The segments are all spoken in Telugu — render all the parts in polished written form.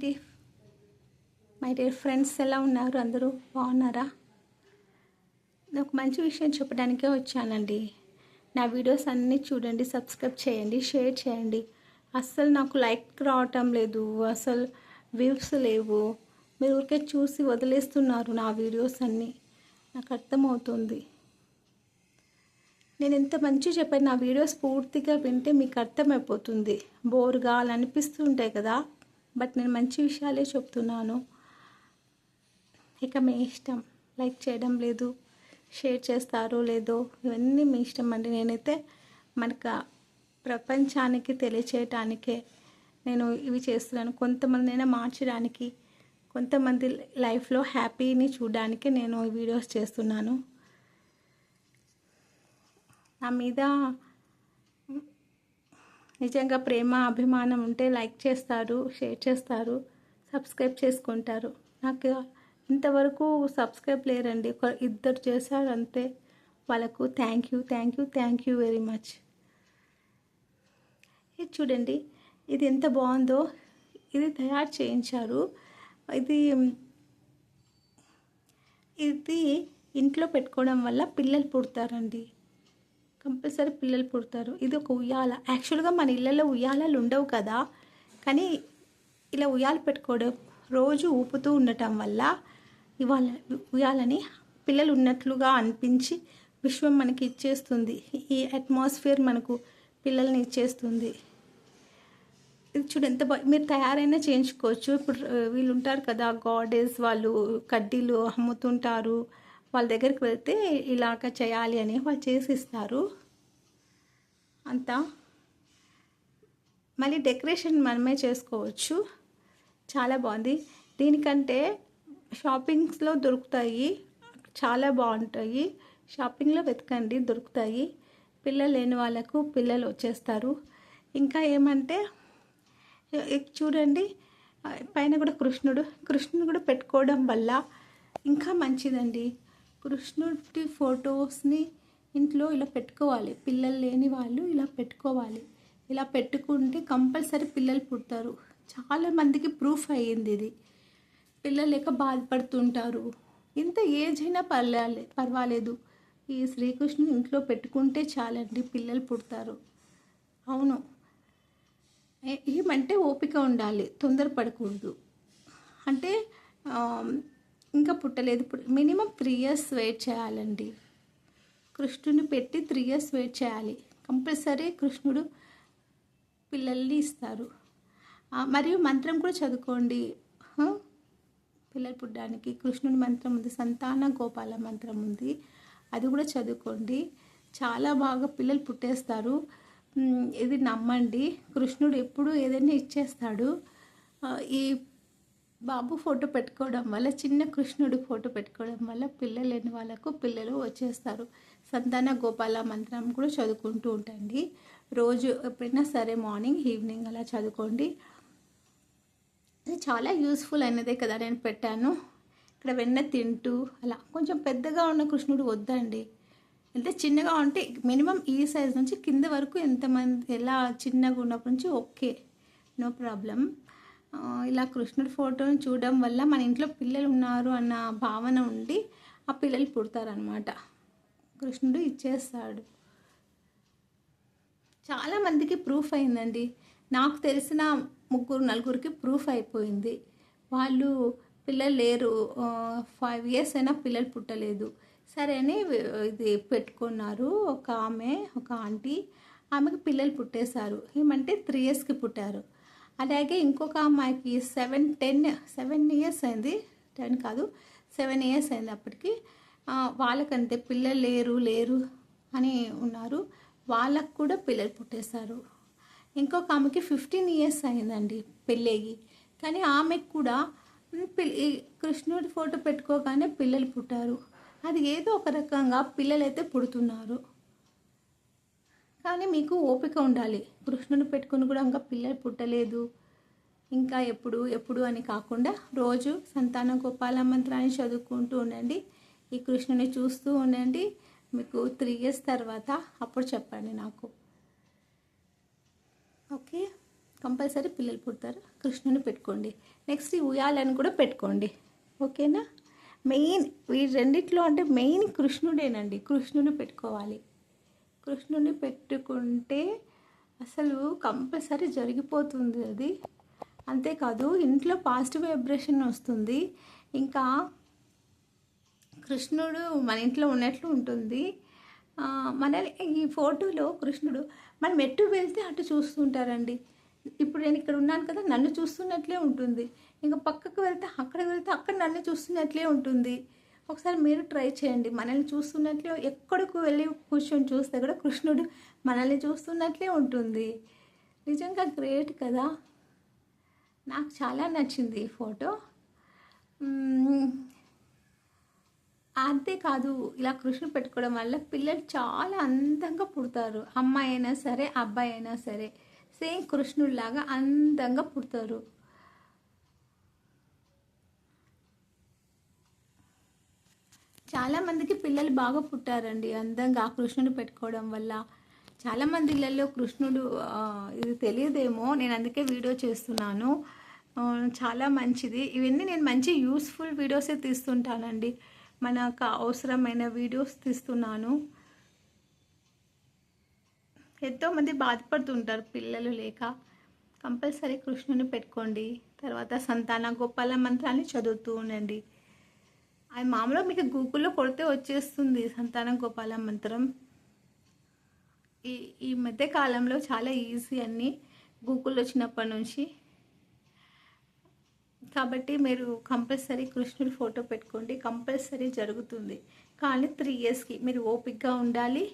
ఏంటి మై డియర్ ఫ్రెండ్స్, ఎలా ఉన్నారు? అందరూ బాగున్నారా? నాకు మంచి విషయం చెప్పడానికే వచ్చానండి. నా వీడియోస్ అన్నీ చూడండి, సబ్స్క్రైబ్ చేయండి, షేర్ చేయండి. అస్సలు నాకు లైక్ రావటం లేదు, అసలు వ్యూస్ లేవు. మీరు ఊరికే చూసి వదిలేస్తున్నారు నా వీడియోస్ అన్నీ. నాకు అర్థమవుతుంది. నేను ఎంత మంచి చెప్పాను, నా వీడియోస్ పూర్తిగా వింటే మీకు అర్థమైపోతుంది. బోర్గా అలా అనిపిస్తుంటాయి కదా, బట్ నేను మంచి విషయాలే చెప్తున్నాను. ఇక మీ ఇష్టం, లైక్ చేయడం లేదు, షేర్ చేస్తారో లేదో ఇవన్నీ మీ ఇష్టం అండి. నేనైతే మనకు ప్రపంచానికి తెలియచేయటానికే నేను ఇవి చేస్తున్నాను. కొంతమందినైనా మార్చడానికి, కొంతమంది లైఫ్లో హ్యాపీని చూడడానికి నేను ఈ వీడియోస్ చేస్తున్నాను. నా మీద నిజంగా ప్రేమ అభిమానం ఉంటే లైక్ చేస్తారు, షేర్ చేస్తారు, సబ్స్క్రైబ్ చేసుకుంటారు. నాకు ఇంతవరకు సబ్స్క్రైబ్ లేరండి, ఒక ఇద్దరు చేశారు అంతే. వాళ్ళకు థ్యాంక్ యూ వెరీ మచ్. ఇది చూడండి, ఇది ఎంత బాగుందో. ఇది తయారు చేయించారు. ఇది ఇంట్లో పెట్టుకోవడం వల్ల పిల్లలు పుడతారండి, కంపల్సరీ పిల్లలు పుడతారు. ఇది ఒక ఉయ్యాల. యాక్చువల్గా మన ఇళ్ళల్లో ఉయ్యాలలు ఉండవు కదా, కానీ ఇలా ఉయ్యాల పెట్టుకోవడం, రోజు ఊపుతూ ఉండటం వల్ల ఇవాళ ఉయ్యాలని పిల్లలు ఉన్నట్లుగా అనిపించి విశ్వం మనకి ఇచ్చేస్తుంది. ఈ అట్మాస్ఫియర్ మనకు పిల్లల్ని ఇచ్చేస్తుంది. ఇది చూడు ఎంత మీరు తయారైనా చేయించుకోవచ్చు. ఇప్పుడు వీళ్ళు ఉంటారు కదా గాడెస్, వాళ్ళు కడ్డీలు అమ్ముతుంటారు. వాళ్ళ దగ్గరికి వెళ్తే ఇలాగ చేయాలి అని వాళ్ళు చేసి ఇస్తారు అంతా. మళ్ళీ డెకరేషన్ మనమే చేసుకోవచ్చు. చాలా బాగుంది. దీనికంటే షాపింగ్స్లో దొరుకుతాయి, చాలా బాగుంటాయి. షాపింగ్లో వెతకండి, దొరుకుతాయి. పిల్లలు లేని వాళ్ళకు పిల్లలు వచ్చేస్తారు. ఇంకా ఏమంటే చూడండి, పైన కూడా కృష్ణుడు కూడా పెట్టుకోవడం వల్ల ఇంకా మంచిదండి. కృష్ణుడి ఫొటోస్ని ఇంట్లో ఇలా పెట్టుకోవాలి. పిల్లలు లేని వాళ్ళు ఇలా పెట్టుకోవాలి. ఇలా పెట్టుకుంటే కంపల్సరీ పిల్లలు పుడతారు. చాలామందికి ప్రూఫ్ అయ్యింది ఇది. పిల్లలు లేక బాధపడుతుంటారు. ఇంత ఏజ్ అయినా పర్వాలేదు, ఈ శ్రీకృష్ణుని ఇంట్లో పెట్టుకుంటే చాలండి, పిల్లలు పుడతారు. అవును, ఏమంటే ఓపిక ఉండాలి, తొందరపడకూడదు. అంటే ఇంకా పుట్టలేదు, మినిమం 3 years వెయిట్ చేయాలండి. కృష్ణుని పెట్టి 3 years వెయిట్ చేయాలి. కంపల్సరీ కృష్ణుడు పిల్లల్ని ఇస్తారు. మరియు మంత్రం కూడా చదువుకోండి. పిల్లలు పుట్టడానికి కృష్ణుడి మంత్రం ఉంది, సంతాన గోపాల మంత్రం ఉంది, అది కూడా చదువుకోండి. చాలా బాగా పిల్లలు పుట్టేస్తారు. ఇది నమ్మండి, కృష్ణుడు ఎప్పుడు ఏదైనా ఇచ్చేస్తాడు. ఈ బాబు ఫోటో పెట్టుకోవడం వల్ల, చిన్న కృష్ణుడి ఫోటో పెట్టుకోవడం వల్ల పిల్లలు లేని వాళ్ళకు పిల్లలు వచ్చేస్తారు. సంతాన గోపాల మంత్రం కూడా చదువుకుంటూ ఉండండి. రోజు ఎప్పుడైనా సరే, మార్నింగ్ ఈవినింగ్ అలా చదువుకోండి. అది చాలా యూస్ఫుల్ అయినదే కదా నేను పెట్టాను. ఇక్కడ వెన్న తింటూ అలా. కొంచెం పెద్దగా ఉన్న కృష్ణుడు వద్దండి, అంటే చిన్నగా ఉంటే మినిమం ఈ సైజ్ నుంచి కింద వరకు ఎంతమంది ఎలా చిన్నగా ఉన్నప్పటి నుంచి ఓకే, నో ప్రాబ్లం. ఇలా కృష్ణుడి ఫోటోని చూడడం వల్ల మన ఇంట్లో పిల్లలు ఉన్నారు అన్న భావన ఉండి ఆ పిల్లలు పుడతారనమాట. కృష్ణుడు ఇచ్చేస్తాడు. చాలామందికి ప్రూఫ్ అయిందండి. నాకు తెలిసిన 3-4 ప్రూఫ్ అయిపోయింది. వాళ్ళు పిల్లలు లేరు, 5 years అయినా పిల్లలు పుట్టలేదు. సరే అని ఇది పెట్టుకున్నారు. ఒక ఆంటీ, ఆమెకు పిల్లలు పుట్టేశారు. ఏమంటే 3 yearsకి పుట్టారు. అలాగే ఇంకొక అమ్మాయికి 7 years అయింది, 10 కాదు 7 years అయింది అప్పటికి. వాళ్ళకంతే పిల్లలు లేరు అని ఉన్నారు. వాళ్ళకు కూడా పిల్లలు పుట్టేశారు. ఇంకొక ఆమెకి 15 years అయిందండి పెళ్ళయ్యి, కానీ ఆమెకు కూడా కృష్ణుడి ఫోటో పెట్టుకోగానే పిల్లలు పుట్టారు. అది ఏదో ఒక రకంగా పిల్లలైతే పుడుతున్నారు. కానీ మీకు ఓపిక ఉండాలి. కృష్ణుని పెట్టుకుని కూడా ఇంకా పిల్లలు పుట్టలేదు, ఇంకా ఎప్పుడు అని కాకుండా రోజు సంతాన గోపాల మంత్రాన్ని చదువుకుంటూ ఉండండి. ఈ కృష్ణుని చూస్తూ ఉండండి. మీకు 3 years తర్వాత అప్పుడు చెప్పండి నాకు. ఓకే, కంపల్సరీ పిల్లలు పుడతారు. కృష్ణుని పెట్టుకోండి. నెక్స్ట్ ఈ ఉయ్యాలను కూడా పెట్టుకోండి. ఓకేనా? మెయిన్ ఈ రెండిట్లో అంటే మెయిన్ కృష్ణుడేనండి. కృష్ణుని పెట్టుకోవాలి. కృష్ణుని పెట్టుకుంటే అసలు కంపల్సరీ జరిగిపోతుంది అది. అంతేకాదు ఇంట్లో పాజిటివ్ వైబ్రేషన్ వస్తుంది. ఇంకా కృష్ణుడు మన ఇంట్లో ఉన్నట్లు ఉంటుంది. మన ఈ ఫోటోలో కృష్ణుడు మనం ఎటు వెళ్తే అటు చూస్తుంటారండి. ఇప్పుడు నేను ఇక్కడ ఉన్నాను కదా, నన్ను చూస్తున్నట్లే ఉంటుంది. ఇంకా పక్కకు వెళ్తే అక్కడ నన్ను చూస్తున్నట్లే ఉంటుంది. ఒకసారి మీరు ట్రై చేయండి. మనల్ని చూస్తున్నట్లే ఎక్కడికి వెళ్ళి కూర్చొని చూస్తే కూడా కృష్ణుడు మనల్ని చూస్తున్నట్లే ఉంటుంది. నిజంగా గ్రేట్ కదా. నాకు చాలా నచ్చింది ఈ ఫోటో. అంతేకాదు ఇలా కృష్ణుడు పెట్టుకోవడం వల్ల పిల్లలు చాలా అందంగా పుడతారు. అమ్మాయి అయినా సరే అబ్బాయి అయినా సరే సేమ్ కృష్ణుడిలాగా అందంగా పుడతారు. చాలామందికి పిల్లలు బాగా పుట్టారండి అందంగా కృష్ణుడు పెట్టుకోవడం వల్ల. చాలామంది ఇళ్ళల్లో కృష్ణుడు ఇది తెలియదేమో, నేను అందుకే వీడియో చేస్తున్నాను. చాలా మంచిది. ఇవన్నీ నేను మంచి యూస్ఫుల్ వీడియోసే తీస్తుంటానండి. మనకు అవసరమైన వీడియోస్ తీస్తున్నాను. ఎంతోమంది బాధపడుతుంటారు పిల్లలు లేక. కంపల్సరీ కృష్ణుని పెట్టుకోండి. తర్వాత సంతాన గోపాల మంత్రాన్ని చదువుతూ ఉండండి. అది మామూలుగా మీకు గూగుల్లో కొడితే వచ్చేస్తుంది సంతాన గోపాల మంత్రం. ఈ మధ్య కాలంలో చాలా ఈజీ అన్నీ గూగుల్ వచ్చినప్పటి నుంచి. కాబట్టి మీరు కంపల్సరీ కృష్ణుడి ఫోటో పెట్టుకోండి. కంపల్సరీ జరుగుతుంది. కానీ 3 ఇయర్స్కి మీరు ఓపిక్గా ఉండాలి,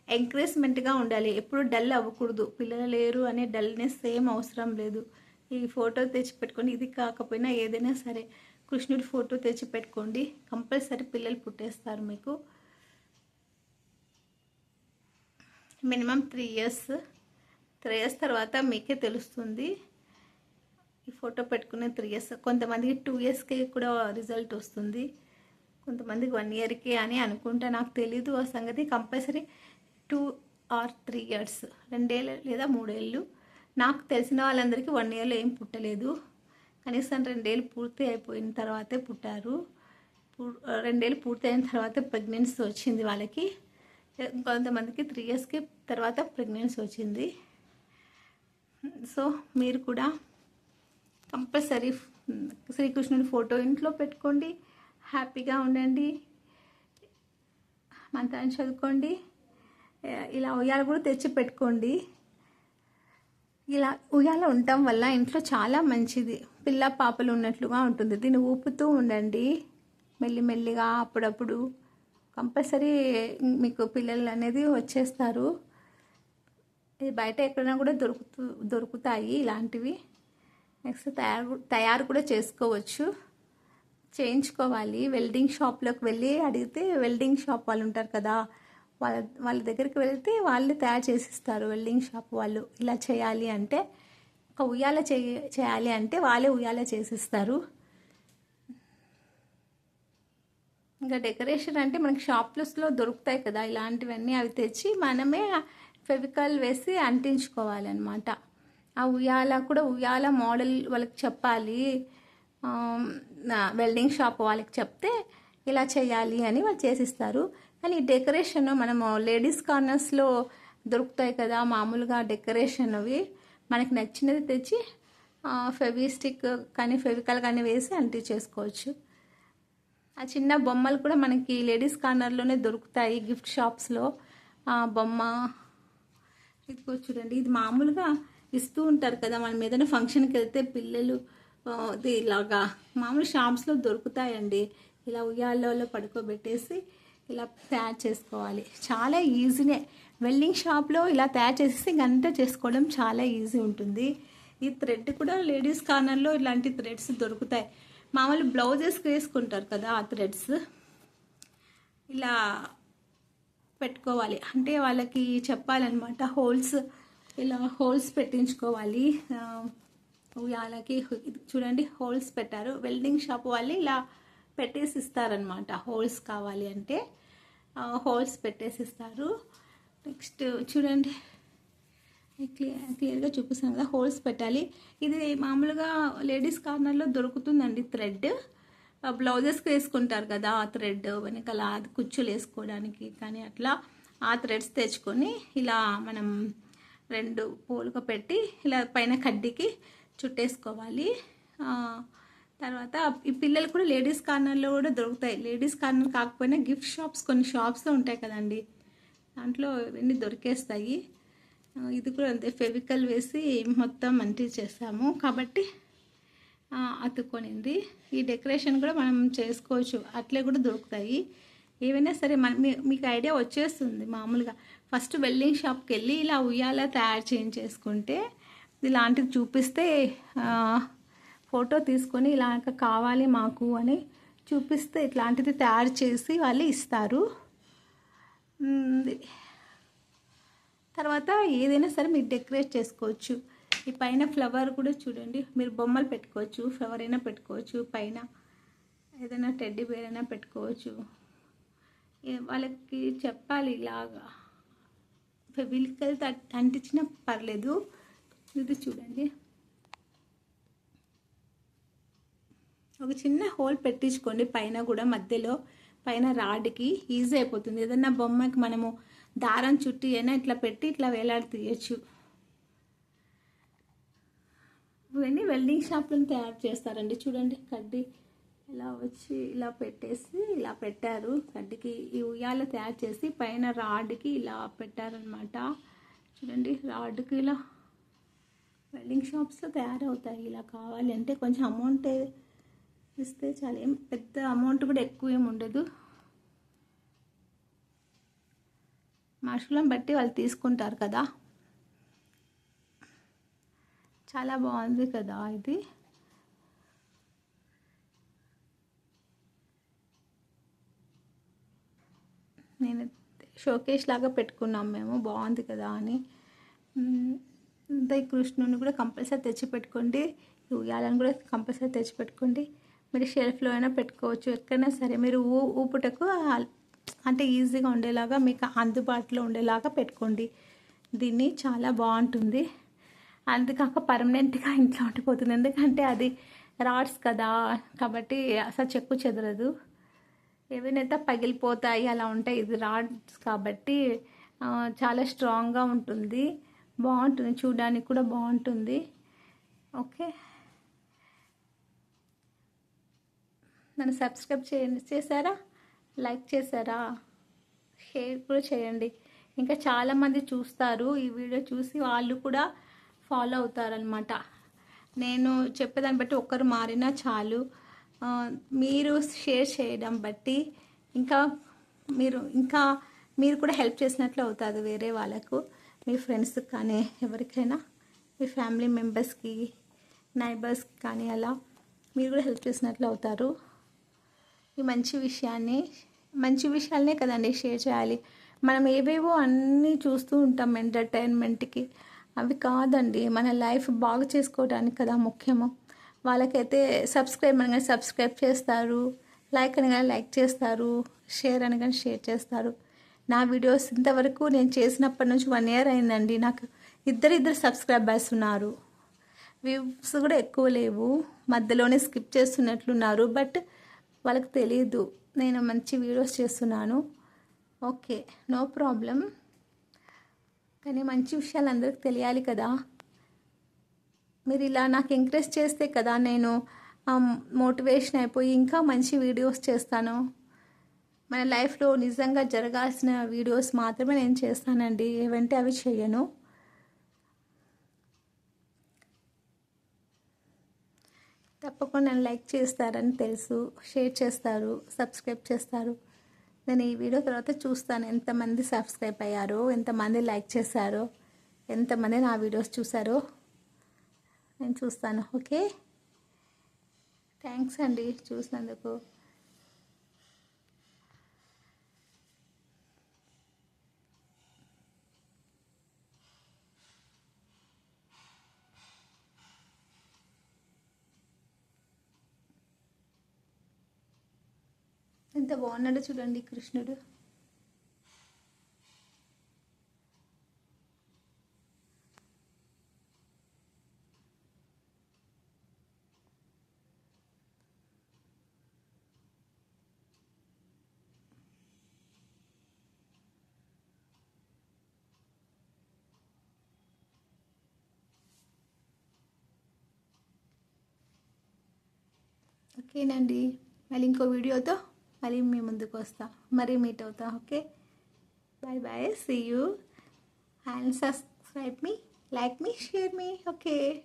ఎంకరేజ్మెంట్గా ఉండాలి. ఎప్పుడు డల్ అవ్వకూడదు. పిల్లలు లేరు అనే డల్నెస్ ఏం అవసరం లేదు. ఈ ఫోటో తెచ్చి పెట్టుకోండి. ఇది కాకపోయినా ఏదైనా సరే కృష్ణుడి ఫోటో తెచ్చి పెట్టుకోండి. కంపల్సరీ పిల్లలు పుట్టేస్తారు మీకు. మినిమం 3 ఇయర్స్ తర్వాత మీకే తెలుస్తుంది. ఈ ఫోటో పెట్టుకునే 3 ఇయర్స్, కొంతమందికి 2 ఇయర్స్కి కూడా రిజల్ట్ వస్తుంది, కొంతమందికి 1 ఇయర్కి అని అనుకుంటా. నాకు తెలీదు ఆ సంగతి. కంపల్సరీ 2 or 3 ఇయర్స్, 2 ఏళ్ళు లేదా 3 ఏళ్ళు. నాకు తెలిసిన వాళ్ళందరికీ 1 ఇయర్లో ఏం పుట్టలేదు. కనీసం 2 ఏళ్ళు పూర్తి అయిపోయిన తర్వాతే పుట్టారు. 2 ఏళ్ళు పూర్తి అయిన తర్వాత ప్రెగ్నెన్సీ వచ్చింది వాళ్ళకి. కొంతమందికి 3 ఇయర్స్కి తర్వాత ప్రెగ్నెన్సీ వచ్చింది. సో మీరు కూడా కంపల్సరీ శ్రీకృష్ణుడి ఫోటో ఇంట్లో పెట్టుకోండి. హ్యాపీగా ఉండండి. మంత్రాన్ని చదువుకోండి. ఇలా ఉయ్యాల కూడా తెచ్చి పెట్టుకోండి. ఇలా ఉయ్యాల ఉండటం వల్ల ఇంట్లో చాలా మంచిది. పిల్ల పాపలు ఉన్నట్లుగా ఉంటుంది. దీన్ని ఊపుతూ ఉండండి మెల్లిమెల్లిగా. అప్పుడప్పుడు కంపల్సరీ మీకు పిల్లలు అనేది వచ్చేస్తారు. ఇది బయట ఎక్కడైనా కూడా దొరుకుతాయి ఇలాంటివి. నెక్స్ట్ తయారు కూడా చేసుకోవచ్చు, చేయించుకోవాలి. వెల్డింగ్ షాప్లోకి వెళ్ళి అడిగితే, వెల్డింగ్ షాప్ వాళ్ళు ఉంటారు కదా, వాళ్ళ దగ్గరికి వెళ్తే వాళ్ళు తయారు చేసిస్తారు. వెల్డింగ్ షాప్ వాళ్ళు ఇలా చేయాలి అంటే, ఒక ఉయ్యాల చేయాలి అంటే వాళ్ళే ఉయ్యాల చేసిస్తారు. ఇంకా డెకరేషన్ అంటే మనకి షాప్స్లో దొరుకుతాయి కదా ఇలాంటివన్నీ, అవి తెచ్చి మనమే ఫెవికాల్ వేసి అంటించుకోవాలన్నమాట. ఆ ఉయ్యాల కూడా ఉయ్యాల మోడల్ వాళ్ళకి చెప్పాలి. వెల్డింగ్ షాప్ వాళ్ళకి చెప్తే ఇలా చేయాలి అని వాళ్ళు చేసిస్తారు. కానీ ఈ డెకరేషన్ మనము లేడీస్ కార్నర్స్లో దొరుకుతాయి కదా మామూలుగా డెకరేషన్, అవి మనకి నచ్చినది తెచ్చి ఫెవిస్టిక్ కానీ ఫెవికాల్ కానీ వేసి అంటించేసుకోవచ్చు. ఆ చిన్న బొమ్మలు కూడా మనకి లేడీస్ కార్నర్లోనే దొరుకుతాయి గిఫ్ట్ షాప్స్లో. బొమ్మ ఇదిగో చూడండి, ఇది మామూలుగా ఇస్తూ ఉంటారు కదా మనం ఏదైనా ఫంక్షన్కి వెళ్తే పిల్లలు. ఇది ఇలాగా మామూలు షాప్స్లో దొరుకుతాయండి. ఇలా ఉయ్యాలలో పడుకోబెట్టేసి ఇలా తయారు చేసుకోవాలి. చాలా ఈజీనే. వెల్డింగ్ షాప్లో ఇలా తయారు చేసేసి ఇంకంతా చేసుకోవడం చాలా ఈజీ ఉంటుంది. ఈ థ్రెడ్ కూడా లేడీస్ కార్నర్లో ఇలాంటి థ్రెడ్స్ దొరుకుతాయి. మామూలు బ్లౌజెస్కి వేసుకుంటారు కదా ఆ థ్రెడ్స్ ఇలా పెట్టుకోవాలి. అంటే వాళ్ళకి చెప్పాలన్నమాట, ఇలా హోల్స్ పెట్టించుకోవాలి ఉయ్యాలకి. చూడండి హోల్స్ పెట్టారు. వెల్డింగ్ షాప్ వాళ్ళు ఇలా పెట్టేసి ఇస్తారనమాట. హోల్స్ కావాలి అంటే హోల్స్ పెట్టేసి ఇస్తారు. నెక్స్ట్ చూడండి క్లియర్గా చూపిస్తాను కదా, హోల్స్ పెట్టాలి. ఇది మామూలుగా లేడీస్ కార్నర్లో దొరుకుతుందండి థ్రెడ్. బ్లౌజెస్కి వేసుకుంటారు కదా ఆ థ్రెడ్ వెనకాల, అది కుచ్చులు వేసుకోవడానికి. కానీ అట్లా ఆ థ్రెడ్స్ తెచ్చుకొని ఇలా మనం 2 పోలుగా పెట్టి ఇలా పైన కడ్డీకి చుట్టేసుకోవాలి. తర్వాత ఈ పిల్లలు కూడా లేడీస్ కార్నర్లో కూడా దొరుకుతాయి. లేడీస్ కార్నర్ కాకపోయినా గిఫ్ట్ షాప్స్ కొన్ని షాప్స్లో ఉంటాయి కదండి, దాంట్లో ఇవన్నీ దొరికేస్తాయి. ఇది కూడా అంతే, ఫెవికల్ వేసి మొత్తం అంటించేస్తాము కాబట్టి అతుక్కొనింది. ఈ డెకరేషన్ కూడా మనం చేసుకోవచ్చు, అట్లే కూడా దొరుకుతాయి. ఏవైనా సరే మీకు ఐడియా వచ్చేస్తుంది. మామూలుగా ఫస్ట్ వెల్డింగ్ షాప్కి వెళ్ళి ఇలా ఉయ్యాల తయారు చేయించేసుకుంటే, ఇలాంటిది చూపిస్తే ఫోటో తీసుకొని ఇలా కావాలి మాకు అని చూపిస్తే ఇట్లాంటిది తయారు చేసి వాళ్ళు ఇస్తారు. తర్వాత ఏదైనా సరే మీరు డెకరేట్ చేసుకోవచ్చు. ఈ పైన ఫ్లవర్ కూడా చూడండి, మీరు బొమ్మలు పెట్టుకోవచ్చు, ఫ్లవర్ అయినా పెట్టుకోవచ్చు, పైన ఏదైనా టెడ్డీ బేర్ అయినా పెట్టుకోవచ్చు. వాళ్ళకి చెప్పాలి ఇలాగా ఫెవికల్ అంటించినా పర్లేదు. ఇది చూడండి, ఒక చిన్న హోల్ పెట్టించుకోండి పైన కూడా, మధ్యలో పైన రాడ్కి ఈజీ అయిపోతుంది. ఏదన్నా బొమ్మకి మనము దారం చుట్టి అయినా ఇట్లా పెట్టి ఇట్లా వేలాడి తీయచ్చు. ఇవన్నీ వెల్డింగ్ షాప్లో తయారు చేస్తారండి. చూడండి, కడ్డీ ఇలా వచ్చి ఇలా పెట్టేసి ఇలా పెట్టారు. కడ్డీకి ఈ ఉయ్యాల తయారు చేసి పైన రాడ్కి ఇలా పెట్టారనమాట. చూడండి, రాడ్కి ఇలా వెల్డింగ్ షాప్స్లో తయారవుతాయి. ఇలా కావాలి అంటే కొంచెం అమౌంట్ ఇస్తే చాలా, ఏం పెద్ద అమౌంట్ కూడా ఎక్కువ ఏమి ఉండదు. మనుషులను బట్టి వాళ్ళు తీసుకుంటారు కదా. చాలా బాగుంది కదా ఇది. నేను షోకేస్ లాగా పెట్టుకున్నాం మేము, బాగుంది కదా అని. ఈ కృష్ణుని కూడా కంపల్సరీ తెచ్చి పెట్టుకోండి, ఉయ్యాలను కూడా కంపల్సరీ తెచ్చి పెట్టుకోండి. మీరు షెల్ఫ్లో అయినా పెట్టుకోవచ్చు, ఎక్కడైనా సరే. మీరు ఊపుటకు అంటే ఈజీగా ఉండేలాగా, మీకు అందుబాటులో ఉండేలాగా పెట్టుకోండి. దీన్ని చాలా బాగుంటుంది. అందుకాక పర్మనెంట్గా ఇంట్లో ఉండిపోతుంది, ఎందుకంటే అది రాడ్స్ కదా కాబట్టి అసలు చెక్కు చెదరదు. ఏవైనా పగిలిపోతాయి అలా ఉంటాయి. ఇది రాడ్స్ కాబట్టి చాలా స్ట్రాంగ్గా ఉంటుంది, బాగుంటుంది, చూడడానికి కూడా బాగుంటుంది. ఓకే, నన్ను సబ్స్క్రైబ్ చేశారా, లైక్ చేశారా, షేర్ కూడా చేయండి. ఇంకా చాలామంది చూస్తారు ఈ వీడియో చూసి, వాళ్ళు కూడా ఫాలో అవుతారనమాట. నేను చెప్పేదాన్ని బట్టి ఒక్కరు మారినా చాలు. మీరు షేర్ చేయడం బట్టి ఇంకా మీరు కూడా హెల్ప్ చేసినట్లు అవుతుంది వేరే వాళ్ళకు, మీ ఫ్రెండ్స్కి కానీ ఎవరికైనా, మీ ఫ్యామిలీ మెంబర్స్కి, నైబర్స్కి కానీ అలా మీరు కూడా హెల్ప్ చేసినట్లు అవుతారు. ఈ మంచి విషయాలనే కదండి షేర్ చేయాలి. మనం ఏవేవో అన్నీ చూస్తూ ఉంటాం ఎంటర్టైన్మెంట్కి, అవి కాదండి. మన లైఫ్ బాగు చేసుకోవడానికి కదా ముఖ్యము. వాళ్ళకైతే సబ్స్క్రైబ్ అనగానే సబ్స్క్రైబ్ చేస్తారు, లైక్ అనగానే లైక్ చేస్తారు, షేర్ అనగానే షేర్ చేస్తారు. నా వీడియోస్ ఇంతవరకు నేను చేసినప్పటి నుంచి 1 year అయిందండి. నాకు ఇద్దరు సబ్స్క్రైబర్స్ ఉన్నారు. వ్యూస్ కూడా ఎక్కువ లేవు, మధ్యలోనే స్కిప్ చేస్తున్నట్లున్నారు. బట్ వాళ్ళకి తెలియదు నేను మంచి వీడియోస్ చేస్తున్నాను. Okay, no problem. కానీ మంచి విషయాలు అందరికి తెలియాలి కదా. మీరు ఇలా నాకు ఎంకరేజ్ చేస్తే కదా నేను మోటివేషన్ అయిపోయి ఇంకా మంచి వీడియోస్ చేస్తాను. మన లైఫ్లో నిజంగా జరగాల్సిన వీడియోస్ మాత్రమే నేను చేస్తానండి, ఏవంటే అవి చేయను. తప్పకుండా నన్ను లైక్ చేస్తారని తెలుసు, షేర్ చేస్తారు, సబ్స్క్రైబ్ చేస్తారు. నేను ఈ వీడియో తర్వాత చూస్తాను ఎంతమంది సబ్స్క్రైబ్ అయ్యారో, ఎంతమంది లైక్ చేశారో, ఎంతమంది నా వీడియోస్ చూసారో నేను చూస్తాను. ఓకే, థ్యాంక్స్ అండి చూసినందుకు. ఎంత బాగున్నాడో చూడండి కృష్ణుడు. ఓకేనండి, మళ్ళీ ఇంకో వీడియోతో మళ్ళీ మీ ముందుకు వస్తా, మరీ మీట్ అవుతా. Okay, bye bye, see you, and subscribe me, like me, share me. Okay.